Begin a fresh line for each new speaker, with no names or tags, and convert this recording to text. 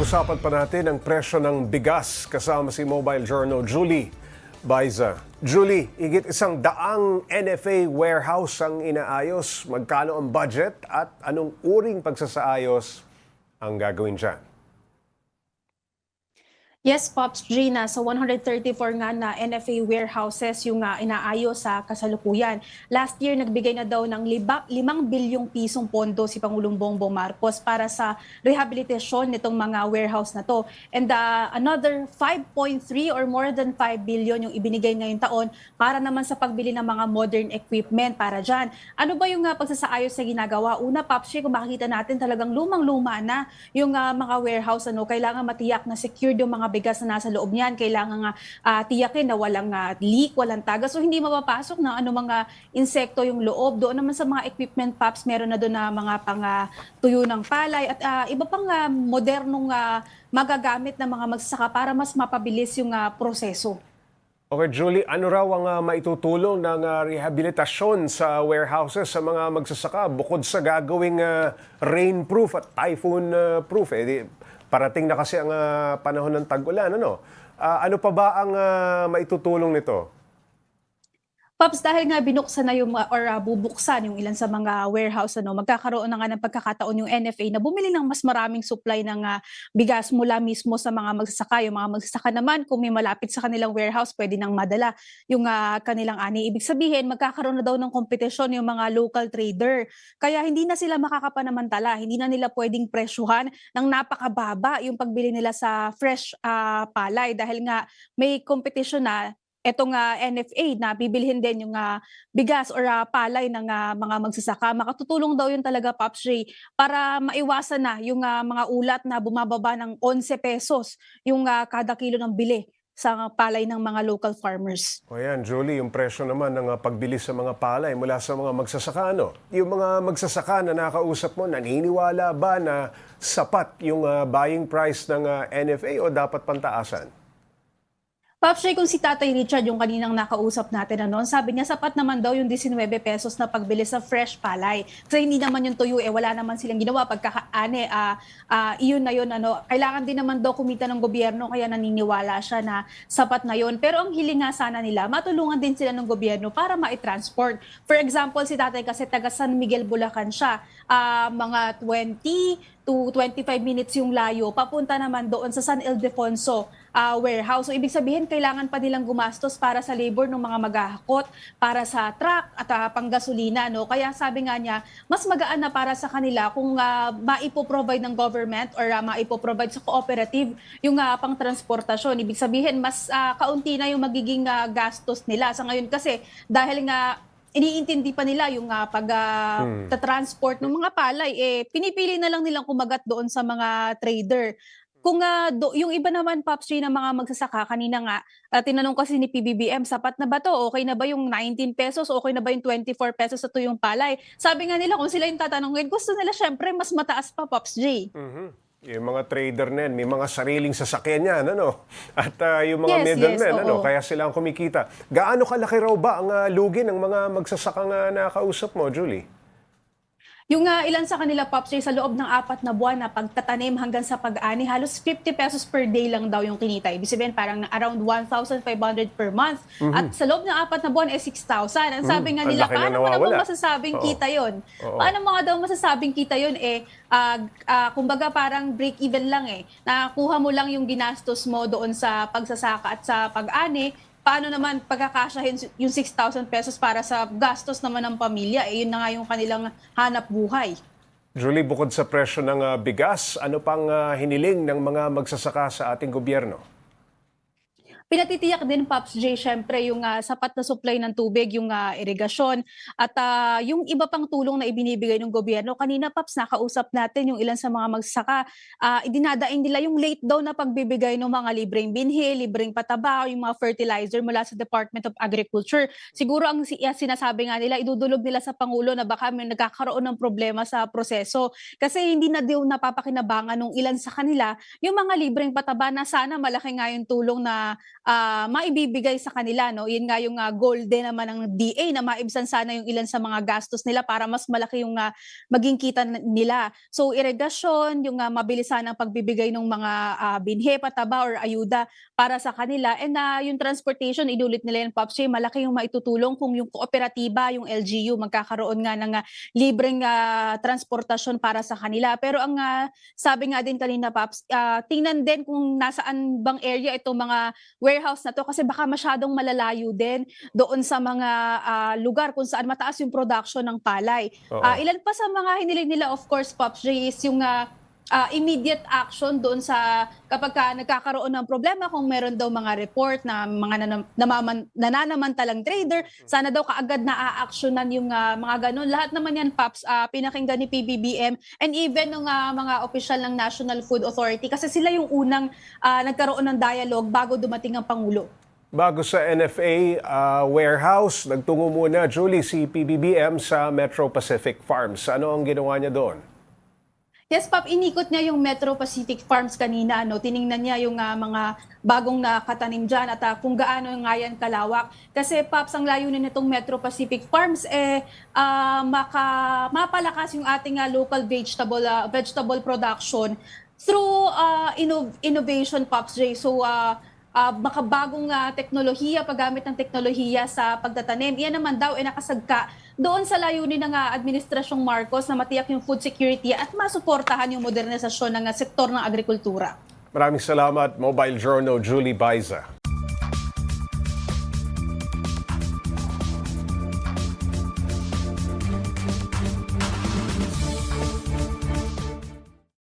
Pag-usapan pa natin ang presyo ng bigas kasama si Mobile Journal Julie Baiza. Julie, higit 100 NFA warehouse ang inaayos. Magkano ang budget at anong uring pagsasaayos ang gagawin dyan?
Yes, Pops Gina, sa 134 nga na NFA warehouses yung inaayos sa kasalukuyan. Last year, nagbigay na daw ng 5 bilyong pisong pondo si Pangulong Bongbong Marcos para sa rehabilitasyon nitong mga warehouse na to. And another 5.3 or more than 5 billion yung ibinigay ngayong taon para naman sa pagbili ng mga modern equipment para dyan. Ano ba yung pagsasaayos na ginagawa? Una, Pops, kung makikita natin talagang lumang-luma na yung mga warehouse, kailangan matiyak na secured yung mga bigas na nasa loob niyan, kailangan tiyakin na walang leak, walang tagas, so hindi mapapasok na mga insekto yung loob. Doon naman sa mga equipment, Pops, meron na doon na mga tuyo ng palay at iba pang modernong magagamit na mga magsasaka para mas mapabilis yung proseso.
Okay, Julie, ano raw ang maitutulong ng rehabilitasyon sa warehouses sa mga magsasaka bukod sa gagawing rainproof at typhoon-proof? Parating na kasi ang panahon ng tag-ulan. Ano pa ba ang maitutulong nito?
Pops, dahil nga binuksan na yung bubuksan yung ilan sa mga warehouse, magkakaroon na nga ng pagkakataon yung NFA na bumili ng mas maraming supply ng bigas mula mismo sa mga magsasaka. Yung mga magsasaka naman, kung may malapit sa kanilang warehouse, pwede nang madala yung kanilang ani. Ibig sabihin, magkakaroon na daw ng kompetisyon yung mga local trader. Kaya hindi na sila makakapanamantala, hindi na nila pwedeng presyuhan ng napakababa yung pagbili nila sa fresh palay dahil nga may competition na etong NFA na bibilhin din yung bigas or palay ng mga magsasaka. Makatutulong daw yun talaga, Pops Ray, para maiwasan na yung mga ulat na bumababa ng 11 pesos yung kada kilo ng bili sa palay ng mga local farmers.
O yan, Julie, yung presyo naman ng pagbili sa mga palay mula sa mga magsasaka, yung mga magsasaka na nakausap mo, naniniwala ba na sapat yung buying price ng NFA o dapat pantaasan?
Pops Ray, kung si Tatay Richard yung kaninang nakausap natin, sabi niya sapat naman daw yung 19 pesos na pagbili sa fresh palay. Kasi hindi naman yung tuyo, wala naman silang ginawa. Pagkakaane, iyon na yun. Kailangan din naman daw kumita ng gobyerno, kaya naniniwala siya na sapat na yun. Pero ang hiling nga sana nila, matulungan din sila ng gobyerno para ma-transport. For example, si Tatay kasi taga San Miguel, Bulacan siya. Mga 20 to 25 minutes yung layo, papunta naman doon sa San Ildefonso warehouse. So ibig sabihin, kailangan pa nilang gumastos para sa labor ng mga maghahakot, para sa truck at panggasolina. Kaya sabi nga niya, mas magaan na para sa kanila kung maipoprovide ng government or maipoprovide sa cooperative yung pang-transportasyon. Ibig sabihin, mas kaunti na yung magiging gastos nila. Sa ngayon kasi, dahil nga iniintindi pa nila yung pag-transport ng mga palay, pinipili na lang nilang kumagat doon sa mga trader. Kung yung iba naman, Pops Ray, na mga magsasaka, kanina nga, tinanong kasi ni PBBM, sapat na ba to? Okay na ba yung 19 pesos? Okay na ba yung 24 pesos sa tuyong palay? Sabi nga nila, kung sila yung tatanungin, gusto nila syempre mas mataas pa, Pops Ray.
Yung mga trader na yan, may mga sariling sasakyan yan, At yung mga middlemen,
oo.
Kaya sila ang kumikita. Gaano kalaki raw ba ang lugi ng mga magsasakang nakausap mo, Julie?
Yung ilan sa kanila, Pops Ray, sa loob ng 4 na buwan na pagtatanim hanggang sa pag-ani, halos 50 pesos per day lang daw yung kinita. Ibig sabihin, parang around 1,500 per month. At sa loob ng 4 na buwan, 6,000. Ang sabi nga
ang
nila,
laki na
paano mo
nawawala.
naman masasabing
Oo.
kita yun?
Oo.
Paano mo nga daw masasabing kita yun? Kumbaga parang break-even lang Nakuha mo lang yung ginastos mo doon sa pagsasaka at sa pag-ani. Paano naman pagkakasyahin yung 6,000 pesos para sa gastos naman ng pamilya? Yun na nga yung kanilang hanap buhay.
Julie, bukod sa presyo ng bigas, ano pang hiniling ng mga magsasaka sa ating gobyerno?
Pinatitiyak din, Pops J, syempre yung sapat na supply ng tubig, yung irigasyon at yung iba pang tulong na ibinibigay ng gobyerno. Kanina, Pops, nakausap natin yung ilan sa mga magsaka. Idinadaing nila yung late daw na pagbibigay ng mga libreng binhi, libreng pataba, yung mga fertilizer mula sa Department of Agriculture. Siguro ang sinasabi nga nila, idudulog nila sa Pangulo na baka may nagkakaroon ng problema sa proseso. Kasi hindi na daw napapakinabangan ng ilan sa kanila yung mga libreng pataba na sana malaki nga yung tulong na maibibigay sa kanila, no? Yun nga yung goal din naman ng DA na maibsan sana yung ilan sa mga gastos nila para mas malaki yung maging kita nila. So irigasyon, yung mabilisan ang pagbibigay ng mga binhe, pataba or ayuda para sa kanila. And yung transportation, inulit nila yung Pops Jay, malaki yung maitutulong kung yung kooperatiba, yung LGU, magkakaroon nga ng libreng transportasyon para sa kanila. Pero ang sabi nga din kanina, Pops, tingnan din kung nasaan bang area itong mga warehouse na to kasi baka masyadong malalayo din doon sa mga lugar kung saan mataas yung production ng palay.
Oo.
Ilan pa sa mga hiniling nila, of course, Pops Jay, is yung immediate action doon sa kapag nagkakaroon ng problema, kung meron daw mga report na mga nananamantalang trader, sana daw kaagad na aaksyonan yung mga ganun. Lahat naman yan, Pops, pinakinggan ni PBBM and even ng mga opisyal ng National Food Authority kasi sila yung unang nagkaroon ng dialogue bago dumating ang Pangulo.
Bago sa NFA warehouse, nagtungo muna, Julie, si PBBM sa Metro Pacific Farms. Ano ang ginawa niya doon?
Yes, Pop, inikot niya yung Metro Pacific Farms kanina. No? Tiningnan niya yung mga bagong nakatanim dyan at kung gaano nga yan kalawak. Kasi, Pops, ang layunin nitong Metro Pacific Farms, mapalakas yung ating local vegetable production through innovation, Pops J. So, makabagong teknolohiya, paggamit ng teknolohiya sa pagtatanim. Iyan naman daw ay nakasagka doon sa layunin ng Administrasyong Marcos na matiyak yung food security at masuportahan yung modernisasyon ng sektor ng agrikultura.
Maraming salamat, Mobile Journal Julie Baiza.